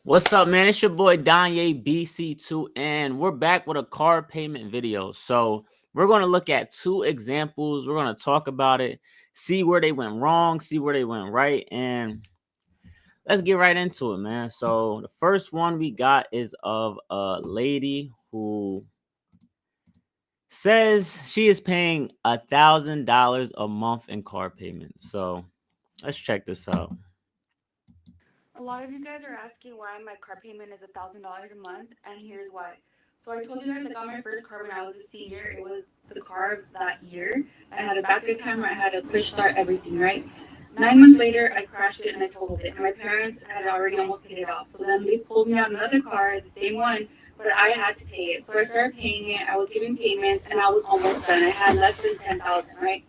What's up, man? It's your boy Danye BC2, and we're back with a car payment video. So we're going to look at two examples. We're going to talk about it, see where they went wrong, see where they went right, and let's get right into it, man. So the first one we got is of a lady who says she is paying $1,000 a month in car payments. So let's check this out. A lot of you guys are asking why my car payment is $1,000 a month, and here's why. So I told you guys I got my first car when I was a senior. It was the car of that year. I had a backup camera, I had a push start, everything, right? 9 months later, I crashed it and I totaled it. And my parents had already almost paid it off. So then they pulled me out another car, the same one, but I had to pay it. So I started paying it. I was giving payments, and I was almost done. I had less than 10,000, right?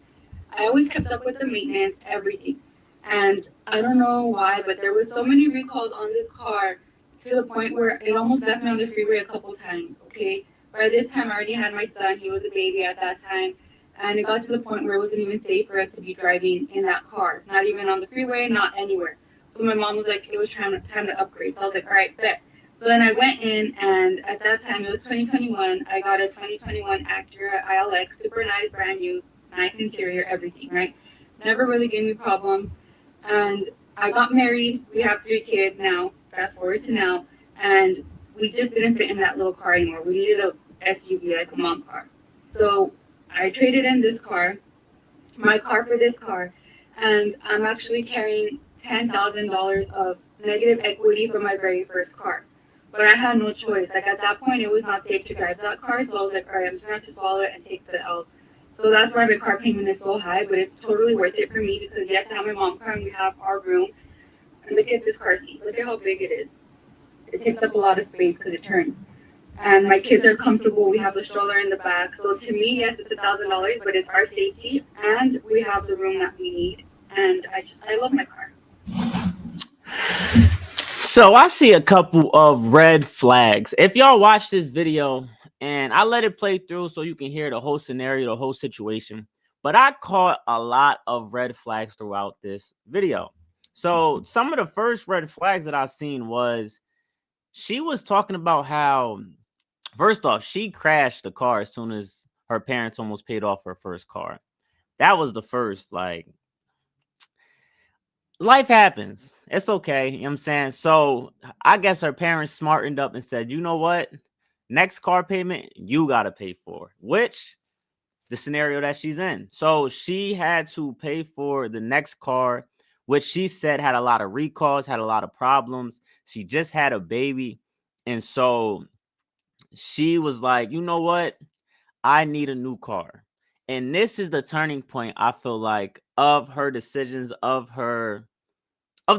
I always kept up with the maintenance, everything. And I don't know why, but there was so many recalls on this car to the point where it almost left me on the freeway a couple times. Okay, by this time I already had my son; he was a baby at that time, and it got to the point where it wasn't even safe for us to be driving in that car, not even on the freeway, not anywhere. So my mom was like, it was time to upgrade. So I was like, all right, bet. So then I went in, and at that time it was 2021. I got a 2021 Acura ILX, super nice, brand new, nice interior, everything, right? Never really gave me problems. And I got married. We have 3 kids now. Fast forward to now, and we just didn't fit in that little car anymore. We needed a SUV, like a mom car. So I traded in this car, my car for this car, and I'm actually carrying $10,000 of negative equity from my very first car. But I had no choice. Like at that point, it was not safe to drive that car, so I was like, all right, I'm just going to have to swallow it and take the L. So that's why my car payment is so high, but it's totally worth it for me because yes, I have my mom car and we have our room. And look at this car seat. Look at how big it is. It takes up a lot of space because it turns. And my kids are comfortable. We have the stroller in the back. So to me, yes, it's $1,000, but it's our safety and we have the room that we need. And I love my car. So I see a couple of red flags. If y'all watch this video and I let it play through so you can hear the whole scenario, the whole situation, but I caught a lot of red flags throughout this video. So some of the first red flags that I seen was she was talking about how, first off, she crashed the car as soon as her parents almost paid off her first car. That was the first, like, life happens. It's okay. You know what I'm saying? So I guess her parents smartened up and said, you know what? Next car payment, you got to pay for, which the scenario that she's in. So she had to pay for the next car, which she said had a lot of recalls, had a lot of problems. She just had a baby. And so she was like, you know what? I need a new car. And this is the turning point, I feel like, of her decisions, of the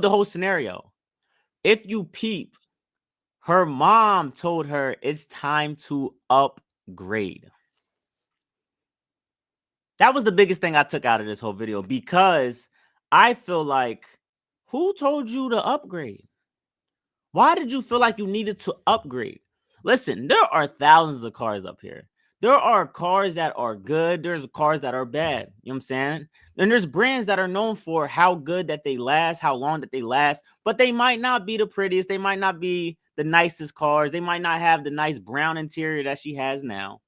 whole scenario. If you peep, her mom told her it's time to upgrade. That was the biggest thing I took out of this whole video because I feel like, who told you to upgrade? Why did you feel like you needed to upgrade? Listen, there are thousands of cars up here. There are cars that are good. There's cars that are bad. You know what I'm saying? And there's brands that are known for how good that they last, how long that they last, but they might not be the prettiest. They might not be the nicest cars. They might not have the nice brown interior that she has now.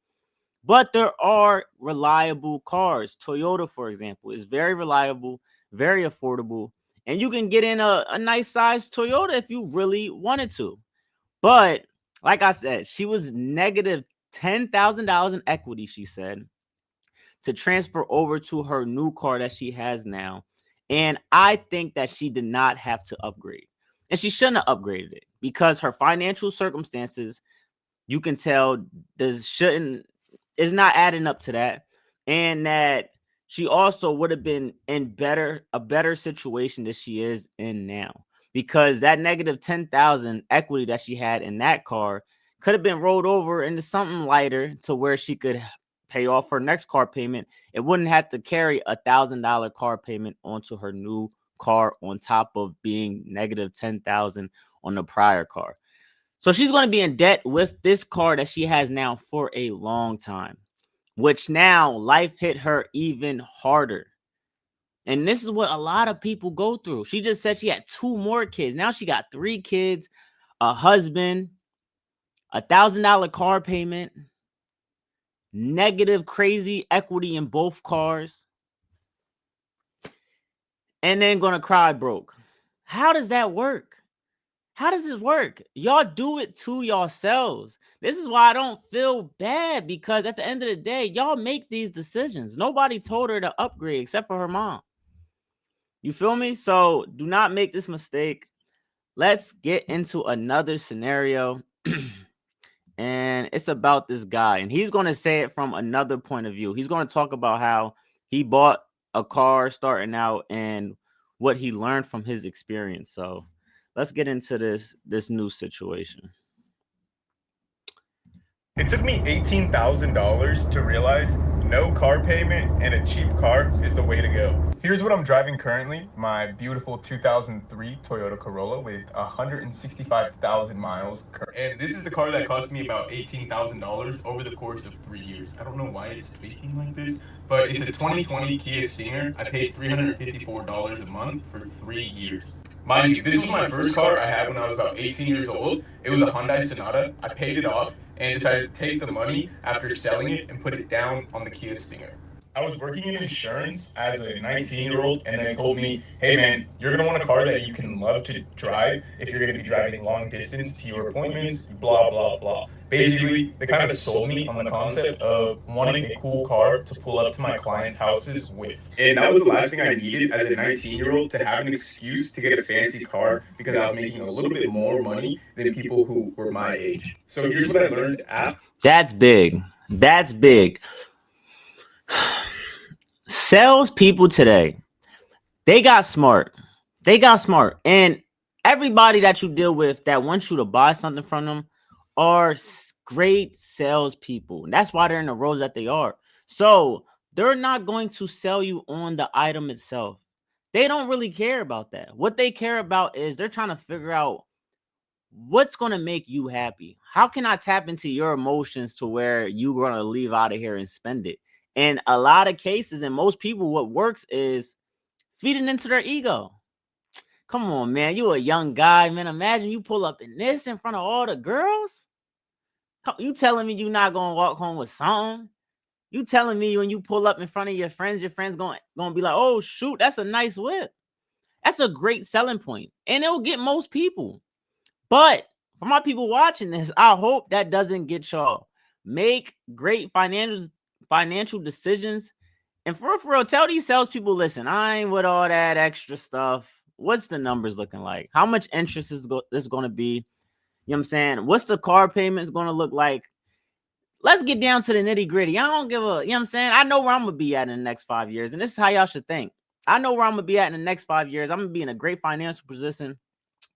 But there are reliable cars. Toyota, for example, is very reliable, very affordable, and you can get in a nice size Toyota if you really wanted to. But like I said, she was negative $10,000 in equity, she said, to transfer over to her new car that she has now. And I think that she did not have to upgrade. And she shouldn't have upgraded it because her financial circumstances, you can tell, does shouldn't is not adding up to that. And that she also would have been in a better situation that she is in now. Because that negative 10,000 equity that she had in that car could have been rolled over into something lighter to where she could pay off her next car payment. It wouldn't have to carry $1,000 car payment onto her new car on top of being negative 10,000 on the prior car. So she's going to be in debt with this car that she has now for a long time, which now life hit her even harder. And this is what a lot of people go through. She just said she had 2 more kids. Now she got 3 kids, a husband, $1,000 car payment, negative crazy equity in both cars, and then gonna cry broke. How does that work? How does this work? Y'all do it to yourselves. This is why I don't feel bad, because at the end of the day, y'all make these decisions. Nobody told her to upgrade except for her mom. You feel me? So do not make this mistake. Let's get into another scenario. And it's about this guy. And he's going to say it from another point of view. He's going to talk about how he bought a car starting out and what he learned from his experience. So let's get into this new situation. It took me $18,000 to realize no car payment and a cheap car is the way to go. Here's what I'm driving currently, my beautiful 2003 Toyota Corolla with 165,000 miles. And this is the car that cost me about $18,000 over the course of 3 years. I don't know why it's speaking like this, but it's a 2020 Kia Stinger. I paid $354 a month for 3 years. Mind you, this was my first car I had when I was about 18 years old. It was a Hyundai Sonata. I paid it off and decided to take the money after selling it and put it down on the Kia Stinger. I was working in insurance as a 19-year-old, and they told me, hey man, you're going to want a car that you can love to drive if you're going to be driving long distance to your appointments, blah, blah, blah. Basically, they kind of sold me on the concept of wanting a cool car to pull up to my clients' houses with. And that was the last thing I needed as a 19-year-old, to have an excuse to get a fancy car because I was making a little bit more money than people who were my age. So here's what I learned at. That's big. That's big. Salespeople today, they got smart. They got smart. And everybody that you deal with that wants you to buy something from them are great salespeople. And that's why they're in the roles that they are. So they're not going to sell you on the item itself. They don't really care about that. What they care about is they're trying to figure out what's going to make you happy. How can I tap into your emotions to where you're going to leave out of here and spend it? In a lot of cases, and most people, what works is feeding into their ego. Come on, man. You a young guy, man. Imagine you pull up in this in front of all the girls. You telling me you're not going to walk home with something? You telling me when you pull up in front of your friends going to be like, oh, shoot, that's a nice whip. That's a great selling point. And it'll get most people. But for my people watching this, I hope that doesn't get y'all. Make great financial decisions. And for real, tell these salespeople, listen, I ain't with all that extra stuff. What's the numbers looking like? How much interest is this going to be? You know what I'm saying? What's the car payments going to look like? Let's get down to the nitty gritty. I don't give a, you know what I'm saying? I know where I'm going to be at in the next 5 years. And this is how y'all should think. I know where I'm going to be at in the next 5 years. I'm going to be in a great financial position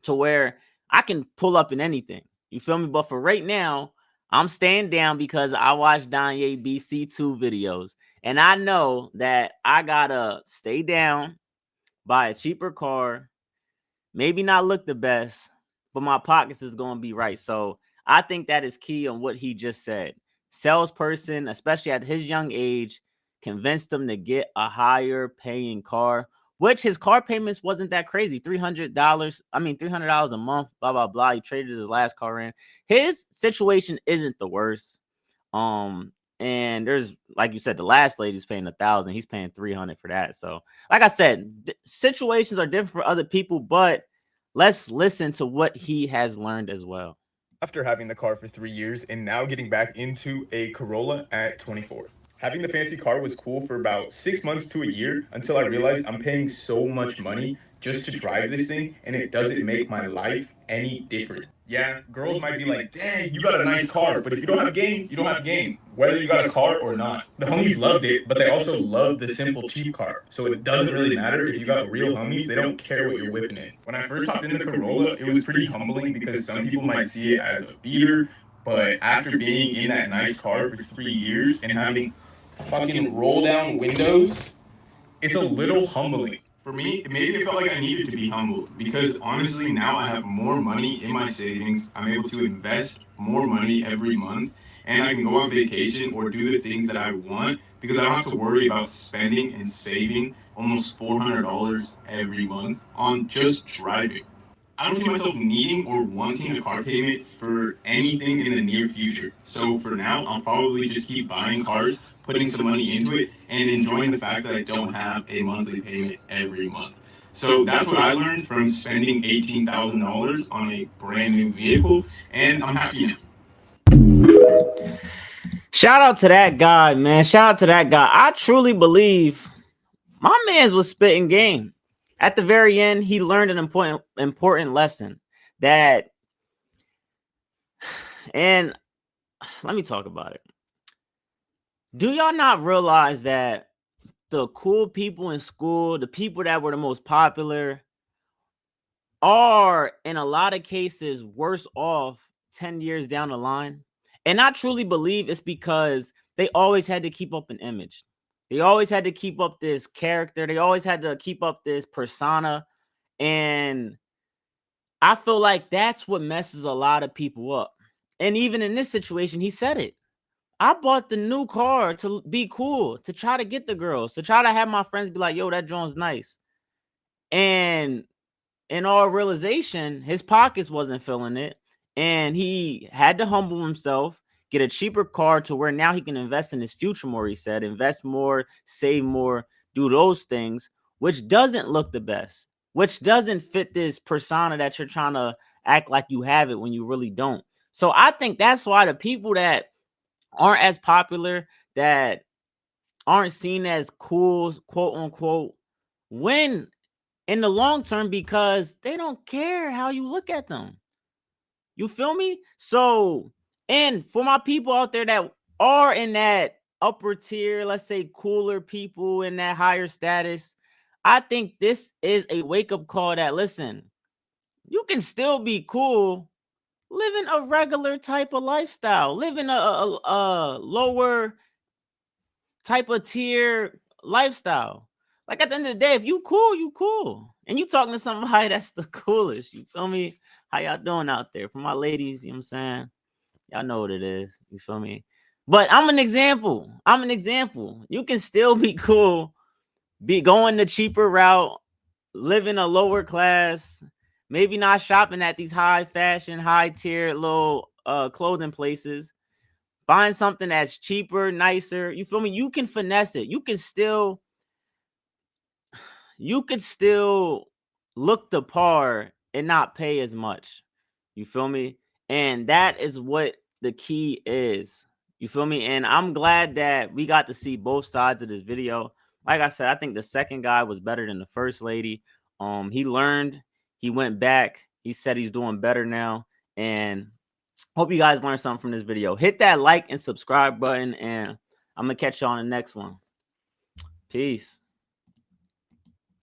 to where I can pull up in anything. You feel me? But for right now, I'm staying down because I watch Danye BC2 videos. And I know that I got to stay down, buy a cheaper car, maybe not look the best, but my pockets is going to be right. So I think that is key on what he just said. Salesperson, especially at his young age, convinced him to get a higher paying car, which his car payments wasn't that crazy. $300 a month, blah, blah, blah. He traded his last car in. His situation isn't the worst. And there's, like you said, the last lady's paying $1,000. He's paying $300 for that. So, like I said, situations are different for other people, but let's listen to what he has learned as well. After having the car for 3 years and now getting back into a Corolla at 24. Having the fancy car was cool for about 6 months to a year until I realized I'm paying so much money just to drive this thing, and it doesn't make my life any different. Yeah, girls might be like, dang, you got a nice car, but if you don't have a game, you don't have a game, whether you got a car or not. The homies loved it, but they also loved the simple cheap car. So it doesn't really matter if you got real homies, they don't care what you're whipping in. When I first hopped in the Corolla, it was pretty humbling because some people might see it as a beater, but after being in that nice car for 3 years and having fucking roll down windows, it's a little humbling. For me, maybe it felt like I needed to be humbled because honestly now I have more money in my savings. I'm able to invest more money every month, and I can go on vacation or do the things that I want because I don't have to worry about spending and saving almost $400 every month on just driving. I don't see myself needing or wanting a car payment for anything in the near future. So for now, I'll probably just keep buying cars, putting some money into it, and enjoying the fact that I don't have a monthly payment every month. So that's what I learned from spending $18,000 on a brand new vehicle, and I'm happy now. Shout out to that guy, man. Shout out to that guy. I truly believe my man's was spitting game. At the very end, he learned an important lesson that, and let me talk about it. Do y'all not realize that the cool people in school, the people that were the most popular, are in a lot of cases worse off 10 years down the line? And I truly believe it's because they always had to keep up an image. They always had to keep up this character. They always had to keep up this persona. And I feel like that's what messes a lot of people up. And even in this situation, he said it. I bought the new car to be cool, to try to get the girls, to try to have my friends be like, yo, that joint's nice. And in all realization, his pockets wasn't filling it. And he had to humble himself, get a cheaper car to where now he can invest in his future more, he said. Invest more, save more, do those things, which doesn't look the best, which doesn't fit this persona that you're trying to act like you have it when you really don't. So I think that's why the people that aren't as popular, that aren't seen as cool, quote unquote, win in the long term because they don't care how you look at them. You feel me? So, and for my people out there that are in that upper tier, let's say cooler people in that higher status, I think this is a wake-up call that, listen, you can still be cool living a regular type of lifestyle, living a lower type of tier lifestyle. Like at the end of the day, if you cool, you cool. And you talking to somebody that's the coolest. You feel me? How y'all doing out there? For my ladies, you know what I'm saying? Y'all know what it is. You feel me? But I'm an example. I'm an example. You can still be cool, be going the cheaper route, living a lower class, maybe not shopping at these high fashion, high tier little clothing places. Find something that's cheaper, nicer. You feel me? You can finesse it. You could still look the par and not pay as much. You feel me? And that is what the key is. You feel me? And I'm glad that we got to see both sides of this video. Like I said, I think the second guy was better than the first lady. He learned, he went back, he said he's doing better now. And hope you guys learned something from this video. Hit that like and subscribe button, and I'm gonna catch you on the next one. Peace.